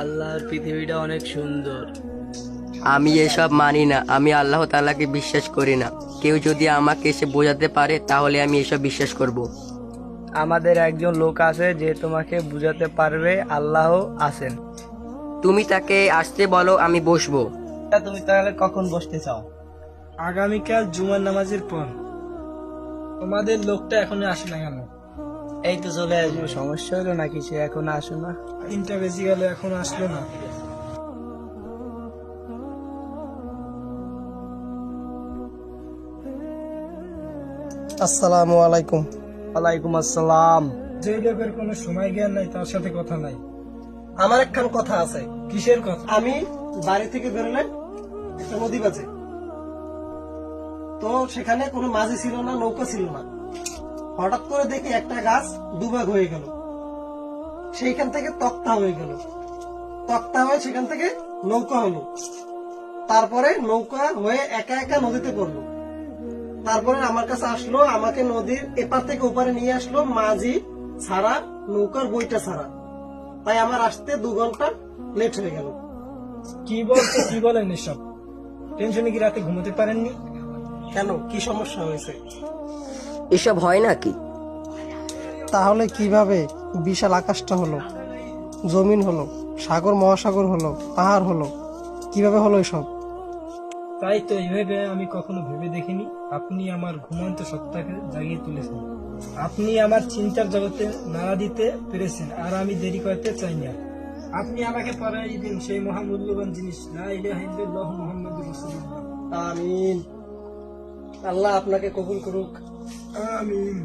আল্লাহর পৃথিবীটা অনেক সুন্দর। আমি এসব মানি না, আমি আল্লাহ তাআলাকে বিশ্বাস করি না। কেউ যদি আমাকে এসে বোঝাতে পারে তাহলে আমি এসব বিশ্বাস করব। আমাদের একজন লোক আছে যে তোমাকে বুঝাতে পারবে আল্লাহ আছেন। তুমি তাকে আসতে বলো, আমি বসবো। তুমি তাহলে কখন বসতে চাও? আগামীকাল জুমার নামাজের পর। তোমাদের লোকটা এখনো আসে না কেন? এই তো চলে আসবে। সমস্যা হলো নাকি সে এখন আসো না? 3টা বেজে গেল, এখনো আসলো না। আসসালামু আলাইকুম। ওয়ালাইকুম আসসালাম। যে লোকের কোনো সময় জ্ঞান নাই তার সাথে কথা নাই। আমার একখান কথা আছে। কিসের কথা? আমি বাড়ি থেকে বেরোলে একটা নদী বাজে, তো সেখানে কোনো মাঝি ছিল না, নৌকা ছিল না। হঠাৎ করে দেখি একটা গাছ দুভাগ হয়ে গেল, সেইখান থেকে তক্তা হয়ে গেল, তক্তা হয়ে সেখান থেকে নৌকা হলো, তারপরে নৌকা হয়ে একা একা নদীতে পড়লো। তারপরে আমার কাছে আসলো, আমাকে নদীর এপার থেকে ওপারে নিয়ে আসলো মাঝি ছাড়া, নৌকার বইটা ছাড়া। তাই আমার আসতে 2 ঘন্টা লেট হয়ে গেল। কি বলছে, কি বলেন এসব? টেনশনে কি রাতে ঘুমোতে পারেননি? কেন, কি সমস্যা হয়েছে? এসব হয় নাকি? তাহলে কিভাবে বিশাল আকাশটা হলো, জমিন হলো, সাগর মহাসাগর হলো, পাহাড় হলো, কিভাবে হলো এসব? তাই তো, এইভাবে আমি কখনো ভেবে দেখিনি। আপনি আমার ঘুমন্ত সত্তাকে জাগিয়ে তুলেছেন। আপনি আমার চিন্তার জগতে নাড়া দিতে পেরেছেন, আর আমি দেরি করতে চাই না। আপনি আমাকে পড়াই দিন সেই মহামূল্যবান জিনিস, লা ইলাহা ইল্লাল্লাহু মুহাম্মাদুর রাসূলুল্লাহ। আমিন। আল্লাহ আপনাকে কবুল করুক। আমিন।